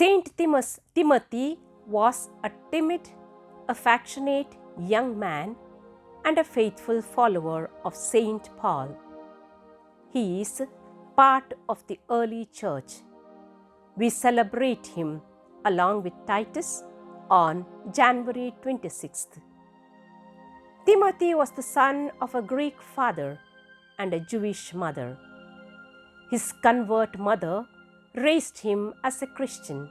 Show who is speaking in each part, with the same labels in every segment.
Speaker 1: Timothy was a timid, affectionate young man and a faithful follower of Saint Paul. He is part of the early church. We celebrate him along with Titus on January 26th. Timothy was the son of a Greek father and a Jewish mother. His convert mother raised him as a Christian.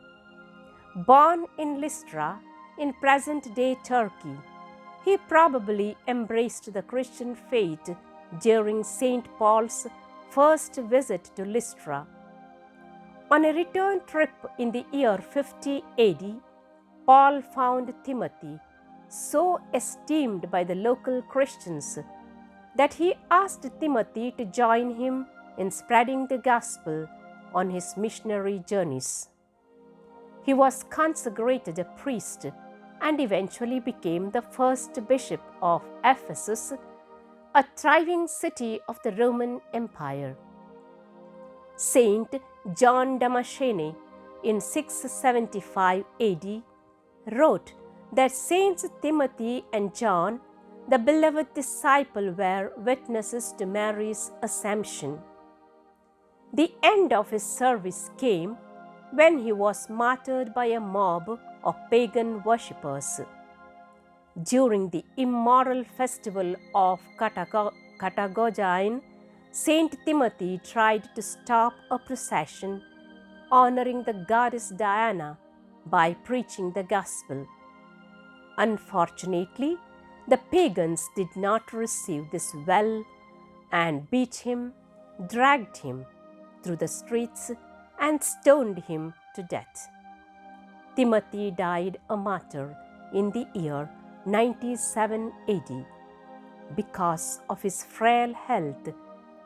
Speaker 1: Born in Lystra in present-day Turkey, he probably embraced the Christian faith during St. Paul's first visit to Lystra. On a return trip in the year 50 AD, Paul found Timothy so esteemed by the local Christians that he asked Timothy to join him in spreading the gospel on his missionary journeys. He was consecrated a priest and eventually became the first bishop of Ephesus, a thriving city of the Roman Empire. Saint John Damascene in 675 AD wrote that Saints Timothy and John, the beloved disciple, were witnesses to Mary's Assumption. The end of his service came when he was martyred by a mob of pagan worshippers. During the immoral festival of Catagogion, Saint Timothy tried to stop a procession honoring the goddess Diana by preaching the gospel. Unfortunately, the pagans did not receive this well and beat him, dragged him through the streets, and stoned him to death. Timothy died a martyr in the year 97 AD. Because of his frail health,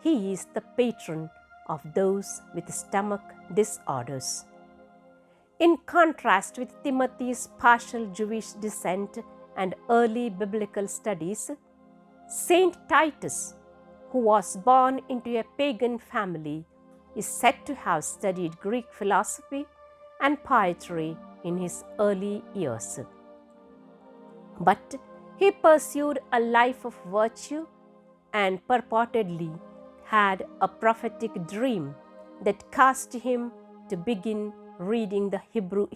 Speaker 1: he is the patron of those with stomach disorders. In contrast with Timothy's partial Jewish descent and early biblical studies, Saint Titus, who was born into a pagan family, is said to have studied Greek philosophy and poetry in his early years. But he pursued a life of virtue and purportedly had a prophetic dream that caused him to begin reading the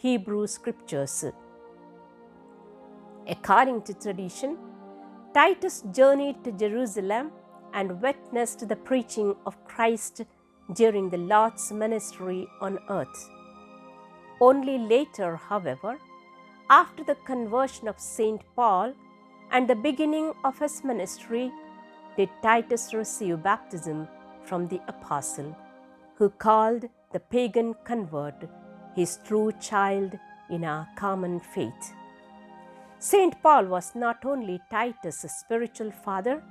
Speaker 1: Hebrew scriptures. According to tradition, Titus journeyed to Jerusalem and witnessed the preaching of Christ during the Lord's ministry on earth. Only later, however, after the conversion of St. Paul and the beginning of his ministry, did Titus receive baptism from the apostle, who called the pagan convert his true child in our common faith. St. Paul was not only Titus' spiritual father,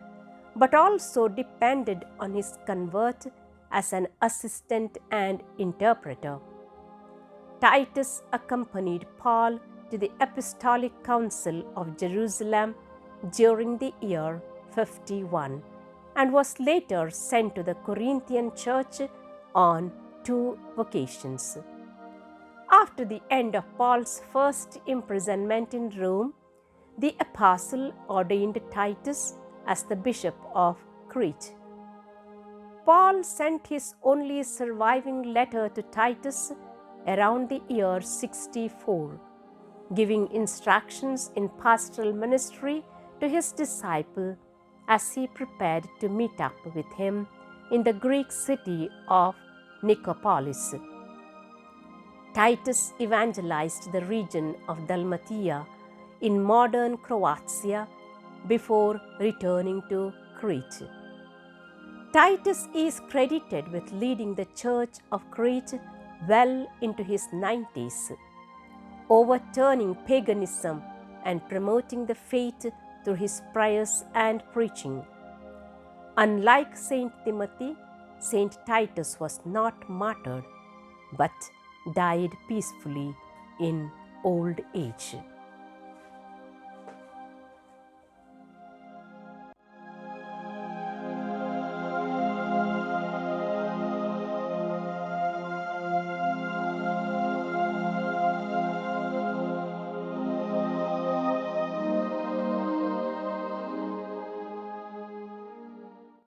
Speaker 1: but also depended on his convert as an assistant and interpreter. Titus accompanied Paul to the Apostolic Council of Jerusalem during the year 51 and was later sent to the Corinthian church on 2 occasions. After the end of Paul's first imprisonment in Rome, the apostle ordained Titus as the bishop of Crete. Paul sent his only surviving letter to Titus around the year 64, giving instructions in pastoral ministry to his disciple as he prepared to meet up with him in the Greek city of Nicopolis. Titus evangelized the region of Dalmatia in modern Croatia before returning to Crete. Titus is credited with leading the Church of Crete well into his 90s, overturning paganism and promoting the faith through his prayers and preaching. Unlike Saint Timothy, Saint Titus was not martyred, but died peacefully in old age.